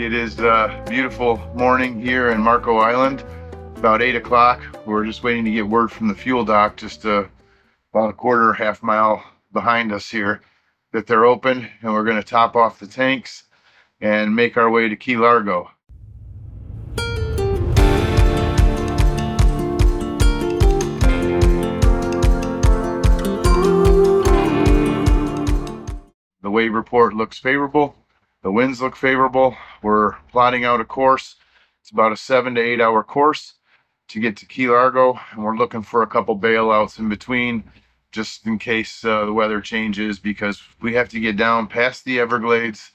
It is a beautiful morning here in Marco Island, about 8 o'clock. We're just waiting to get word from the fuel dock, just about a half mile behind us here, that they're open, and we're going to top off the tanks and make our way to Key Largo. The wave report looks favorable. The winds look favorable. We're plotting out a course. It's about a 7 to 8 hour course to get to Key Largo, and we're looking for a couple bailouts in between, just in case the weather changes, because we have to get down past the Everglades,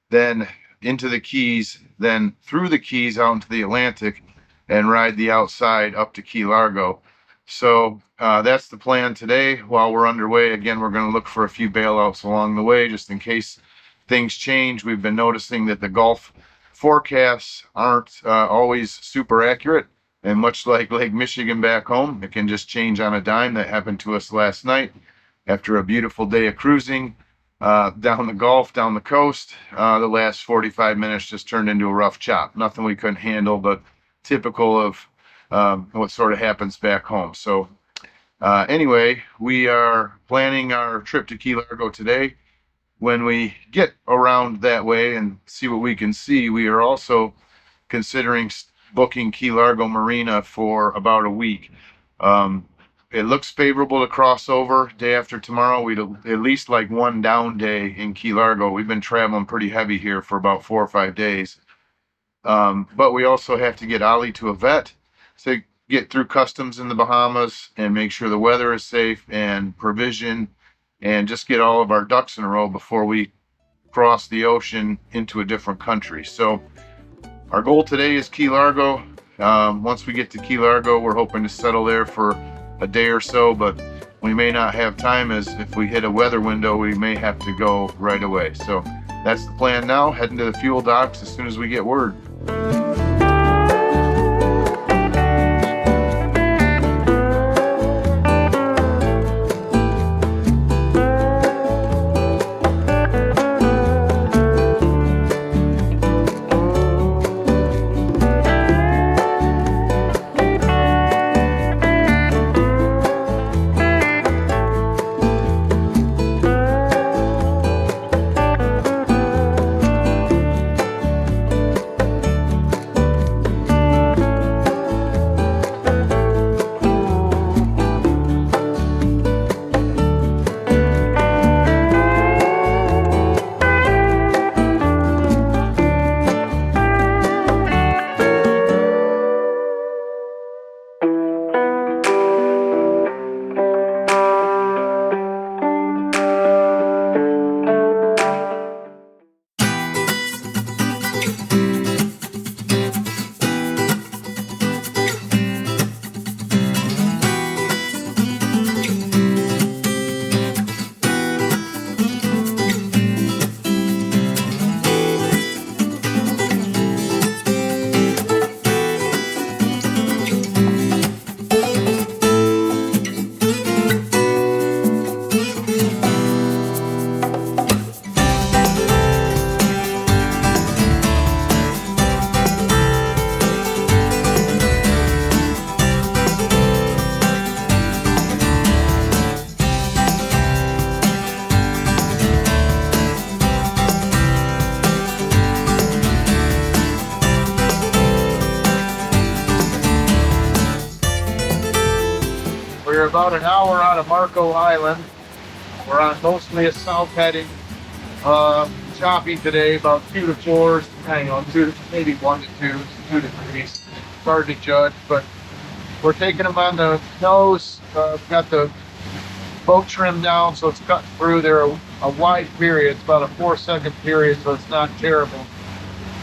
then into the Keys, then through the Keys out into the Atlantic, and ride the outside up to Key Largo. So that's the plan today. While we're underway, again, we're going to look for a few bailouts along the way, just in case things change. We've been noticing that the Gulf forecasts aren't always super accurate, and much like Lake Michigan back home, it can just change on a dime. That happened to us last night after a beautiful day of cruising down the Gulf, down the coast. The last 45 minutes just turned into a rough chop. Nothing we couldn't handle, but typical of what sort of happens back home. So anyway, we are planning our trip to Key Largo today. When we get around that way and see what we can see, we are also considering booking Key Largo Marina for about a week. It looks favorable to cross over day after tomorrow. We'd at least like one down day in Key Largo. We've been traveling pretty heavy here for about 4 or 5 days. But we also have to get Ollie to a vet to get through customs in the Bahamas and make sure the weather is safe and provision, and just get all of our ducks in a row before we cross the ocean into a different country. So our goal today is Key Largo. Once we get to Key Largo, we're hoping to settle there for a day or so, but we may not have time, as if we hit a weather window, we may have to go right away. So that's the plan now, heading to the fuel docks as soon as we get word. We're about an hour out of Marco Island. We're on mostly a south heading. Choppy today, about 2 to 4, hang on, maybe 1 to 2 degrees. Hard to judge, but we're taking them on the nose. Got the boat trim down, so it's cut through. They're a wide period. It's about a 4-second period, so it's not terrible.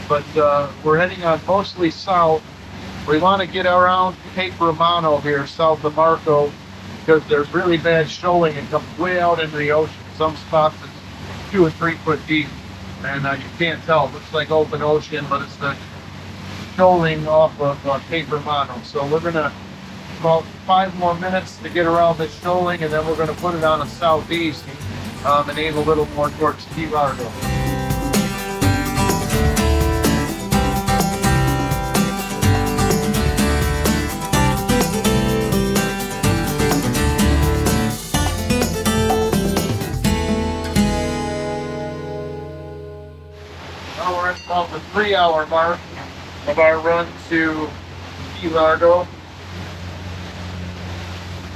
But we're heading on mostly south. We want to get around Cape Romano here, south of Marco, because there's really bad shoaling and comes way out into the ocean. Some spots it's 2 or 3 foot deep, and you can't tell. It looks like open ocean, but it's the shoaling off of Cape Romano. So we're gonna about 5 more minutes to get around this shoaling, and then we're gonna put it on a southeast and aim a little more towards Key Largo. 3-hour mark of our run to Key Largo.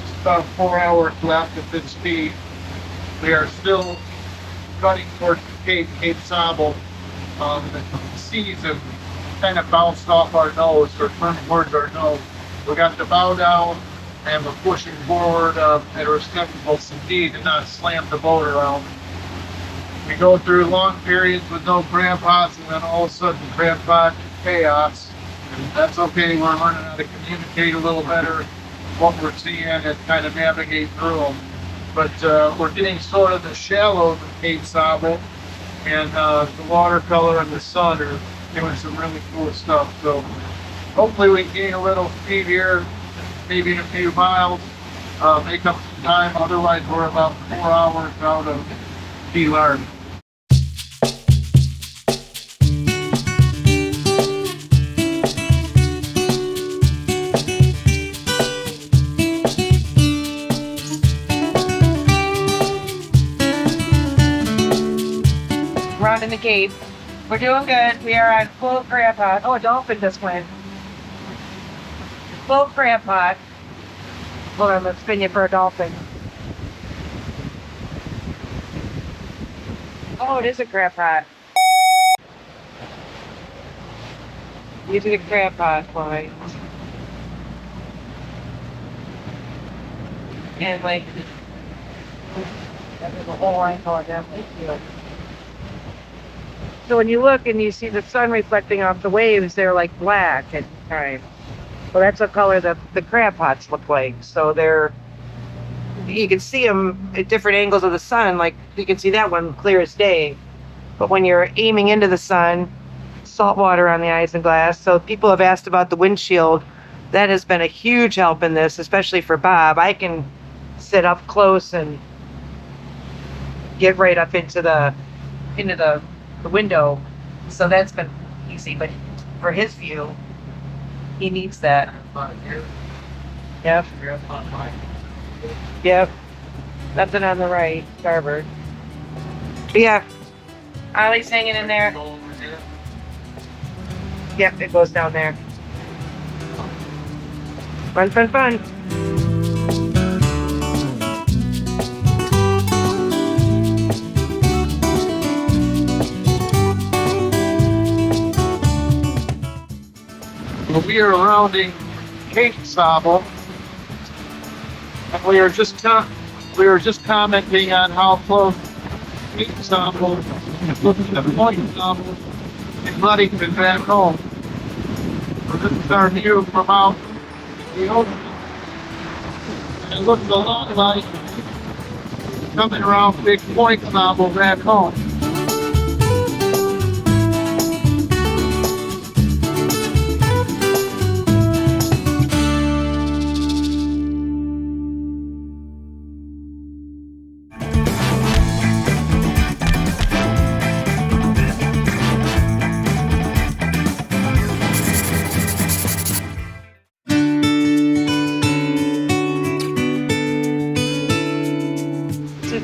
Just about 4 hours left at this speed. We are still cutting towards Cape Sable. The seas have kind of bounced off our nose or turned towards our nose. We got the bow down and we're pushing forward at a respectable speed to not slam the boat around. We go through long periods with no crab pots and then all of a sudden crab pot chaos. And that's okay, we're learning how to communicate a little better what we're seeing and kind of navigate through them. But we're getting sort of the shallow of Cape Sable, and the watercolor and the sun are doing some really cool stuff. So hopefully we can gain a little speed here, maybe in a few miles, make up some time. Otherwise we're about 4 hours out of Key Largo. Around in the Cape. We're doing good. We are on full crab pot. Oh, a dolphin just went. Full crab pot. Hold on, let's spin you for a dolphin. Oh, it is a crab pot. You did a crab pot, boy. And like, that was a whole line called down. Thank you. So when you look and you see the sun reflecting off the waves, they're like black at times. Well, that's what color the crab pots look like. So you can see them at different angles of the sun. Like you can see that one clear as day. But when you're aiming into the sun, salt water on the isinglass. So people have asked about the windshield. That has been a huge help in this, especially for Bob. I can sit up close and get right up into the window, so that's been easy. But for his view, he needs that. Yep. Yep. Nothing on the right, starboard. But yeah, Ollie's hanging in there. Yep, it goes down there. Fun, fun, fun. We are rounding Cape Sable, and we are just commenting on how close Cape Sable looks at Point Sable in Ludington back home. So this is our view from out the ocean. It looks a lot like coming around Big Point Sable back home.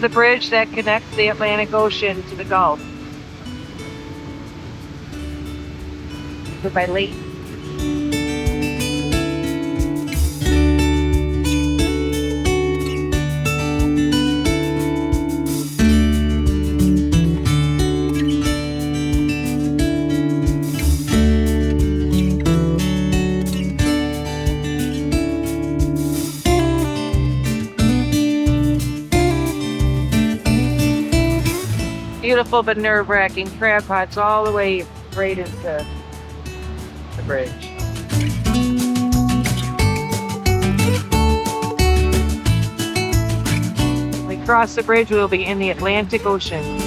The bridge that connects the Atlantic Ocean to the Gulf. By lake. Beautiful but nerve-wracking crab pots all the way right into the bridge. When we cross the bridge, we'll be in the Atlantic Ocean.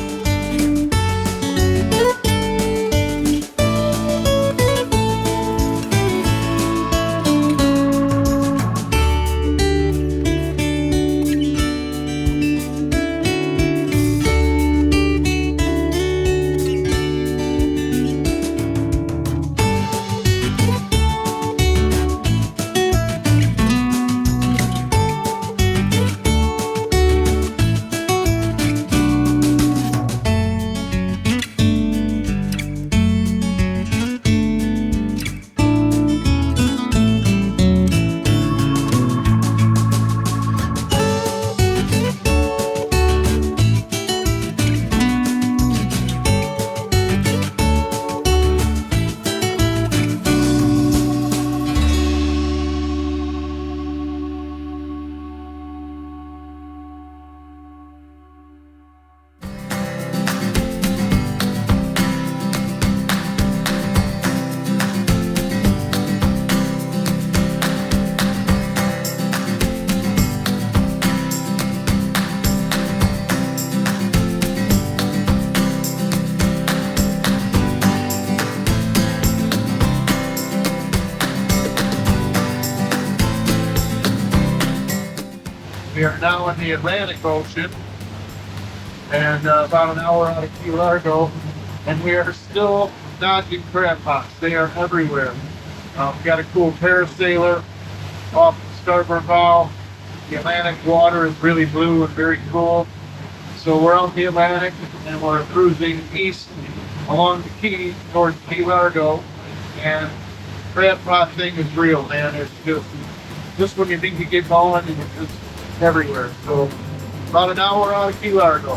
We are now in the Atlantic Ocean and about an hour out of Key Largo, and we are still dodging crab pots. They are everywhere. We got a cool parasailer off the starboard bow. The Atlantic water is really blue and very cool. So we're out in the Atlantic and we're cruising east along the Key towards Key Largo, and crab pot thing is real, man. It's just when you think you get going, and it's just everywhere. So about an hour out of Key Largo.